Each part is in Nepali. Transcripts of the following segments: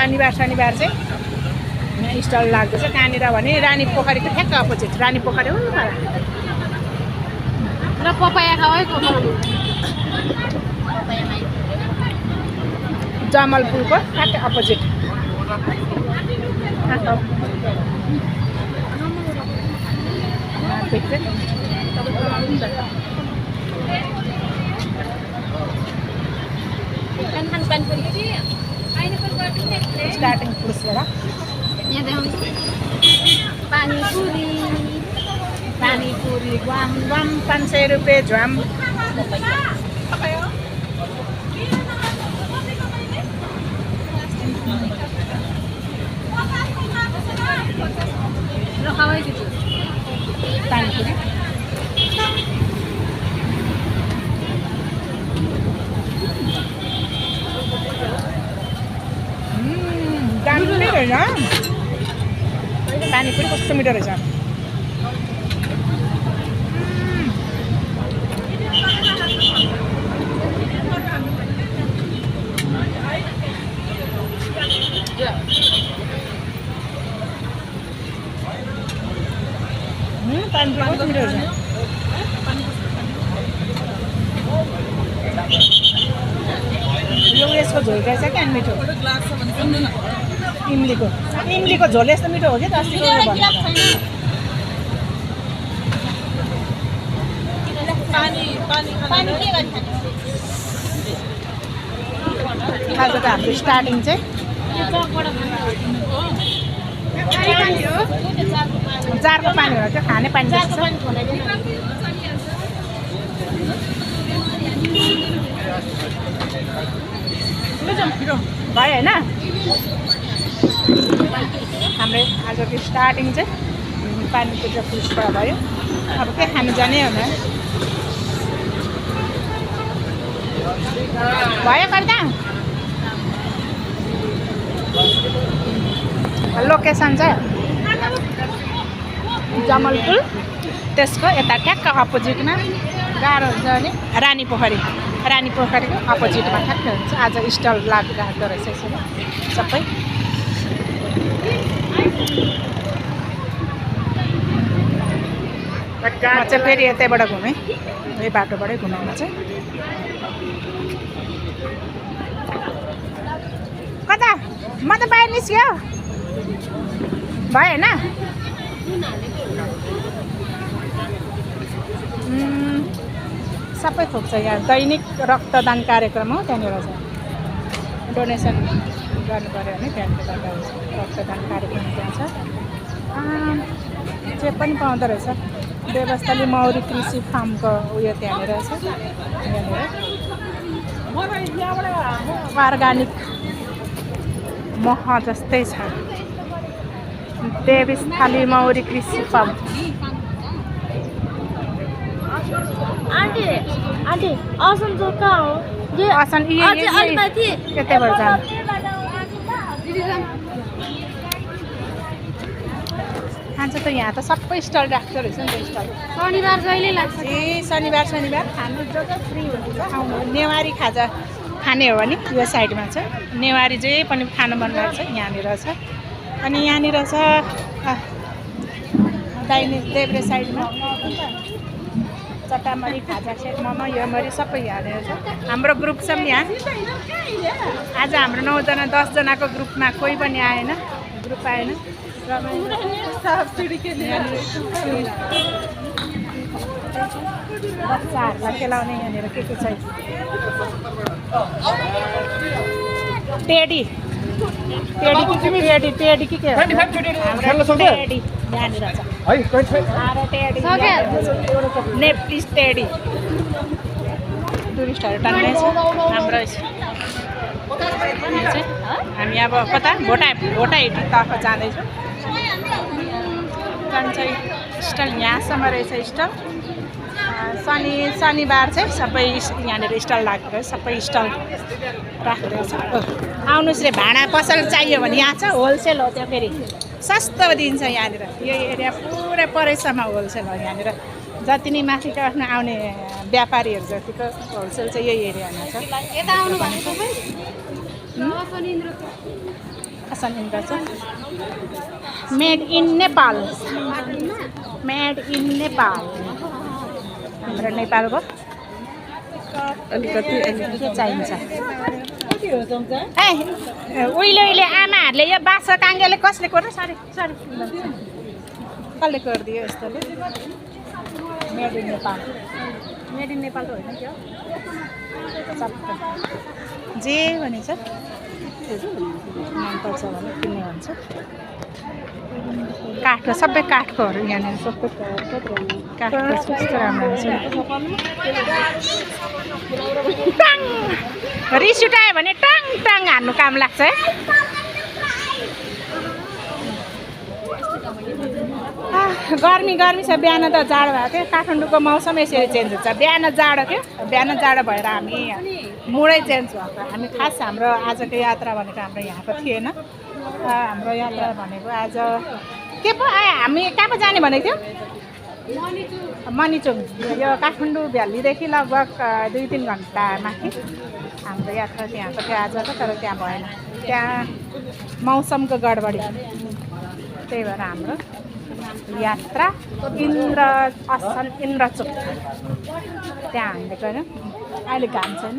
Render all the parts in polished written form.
शनिबार चाहिँ यहाँ स्टल लाग्दैछ। कहाँनिर भने रानी पोखरीको ठ्याक्क अपोजिट। रानी पोखरी हो र पपाया खाऊ है जमलपुरको ठ्याक्क अपोजिट। स्टार्टिङ पुरुषबाट पानीपुरी ग्वाम 500 रुपियाँ झ्वाम। पानीपुरी दामी रहेछ। पानीपुरी कस्तो मिठो रहेछ। पानीपुरी कस्तो मिठो रहेछ। यो यसको झोल रहेछ क्या मिठो। इमलीको झोल यस्तो मिठो हो कि त अस्ति खाजा त हाम्रो स्टार्टिङ चाहिँ जारको पानी हो त्यो खाने पानी जस्तो भयो होइन। हाम्रो आजको स्टार्टिङ चाहिँ पानीपुरी र पुष्पा भयो। अब के खानु जाने हो भयो गर्दा लोकेसन चाहिँ जमलपुर, त्यसको यता ठ्याक्क अपोजिटमा गाह्रो हुन्छ भने रानी पोखरीको अपोजिटमा ठ्याक्क हुन्छ। आज स्टल लाग्दो रहेछ यसरी सबै। म चाहिँ फेरि यतैबाट घुमेँ, यही बाटोबाटै घुमेँ म चाहिँ। कता म त बाहिर निस्क्यो भयो होइन। सबै थोक छ यहाँ। दैनिक रक्तदान कार्यक्रम हो त्यहाँनिर चाहिँ डोनेसन गर्नु पऱ्यो भने त्यहाँनिर गर्दा हुन्छ। रक्तदान कार्यक्रम त्यहाँ छ। जे पनि पाउँदो रहेछ। व्यवस्थाले मौरी कृषि फार्मको उयो त्यहाँनिर छ। यहाँनिर अर्ग्यानिक मह जस्तै छ। देवस्थली मौरी कृषि फार्म। आंटी आसन जो कहाँ हो? ये आसन ये यतैबाट जानु। खान्छ त यहाँ त सबै स्टल राख्दो रहेछ नि त। स्टल शनिबार जहिले लाग्छ। शनिबार खानु जो फ्री हुन्छ आउनु। नेवारी खाजा खाने हो भने यो साइडमा छ। नेवारी जे पनि खानु मन लाग्छ यहाँनिर छ। अनि यहाँनिर छ दाहिने देब्रे साइडमा चट्टामरी खाजा सेट मोमो यो मरी सबै यहाँनिर छ। हाम्रो ग्रुप छ नि यहाँ। आज हाम्रो 9 जना 10 जनाको ग्रुपमा कोही पनि आएन, ग्रुप आएन। बच्चाहरूलाई खेलाउने यहाँनिर के छ। टेडी के यहाँनिर छ। नेप्लिस टेडी टुरिस्टहरू टन्नै छ हाम्रो। हामी अब कता भोटाइतर्फ जाँदैछौँ। चाहिँ स्टल यहाँसम्म रहेछ स्टल। शनिबार चाहिँ सबै यहाँनिर स्टल लाग्दो रहेछ। सबै स्टल राख्दो रहेछ। आउनुहोस् रे, भाँडा पसल चाहियो भने यहाँ छ। होलसेल हो त्यो, फेरि सस्तो दिन्छ यहाँनिर। यो एरिया पुरै परैसम्म होलसेल हो यहाँनिर। जति नै माथि काट्न आउने व्यापारीहरू जतिको होलसेल चाहिँ यही एरियामा छ। आसान Indrachowk made in Nepal made in Nepal हाम्रो नेपालको अलिकति के चाहिन्छ ए उहिले आमाहरूले यो बाँस काङ्गेले कसले कोर्नु सरी कसले गरिदियो यस्तोले मेड इन नेपाल त होइन क्या सबै जे भनिन्छ मनपर्छ भने किन्ने भन्छ काठको सबै काठकोहरू यहाँनिर सबै काठको कस्तो राम्रो हुन्छ टाङ रिस उठायो भने टाङ टाङ हान्नु काम लाग्छ है गर्मी छ बिहान त जाडो भएको थियो काठमाडौँको मौसम यसरी चेन्ज हुन्छ बिहान जाडो भएर हामी मुडै चेन्ज भएको हामी खास हाम्रो आजको यात्रा भनेको हाम्रो यहाँको थिएन हाम्रो यात्रा भनेको आज के पो हामी कहाँ पो जाने भनेको थियो मनिचुङ यो काठमाडौँ भ्यालीदेखि लगभग 2-3 घन्टा माथि हाम्रो यात्रा त्यहाँको थियो आजको तर त्यहाँ भएन त्यहाँ मौसमको गडबडी त्यही भएर हाम्रो यात्रा इन्द्रचोक त्यहाँ हामीले गयौँ अहिले घाम छैन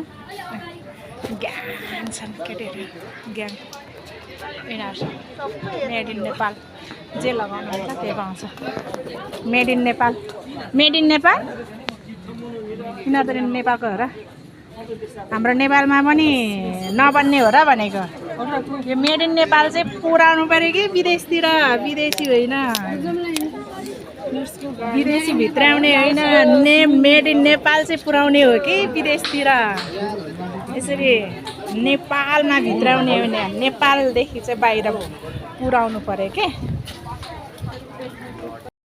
ज्ञान छन् केटीहरू ज्ञान यिनीहरू मेड इन नेपाल जे लगाउनु हुन्छ त्यही पाउँछ मेड इन नेपाल यिनीहरू त नेपालको हो र हाम्रो नेपालमा पनि नबन्ने हो र भनेको यो मेड इन नेपाल चाहिँ पुऱ्याउनु पऱ्यो कि विदेशतिर विदेशी होइन विदेशी भित्राउने होइन मेड इन नेपाल चाहिँ पुऱ्याउने हो कि विदेशतिर यसरी नेपालमा भित्राउने होइन नेपालदेखि चाहिँ बाहिर पुऱ्याउनु पऱ्यो के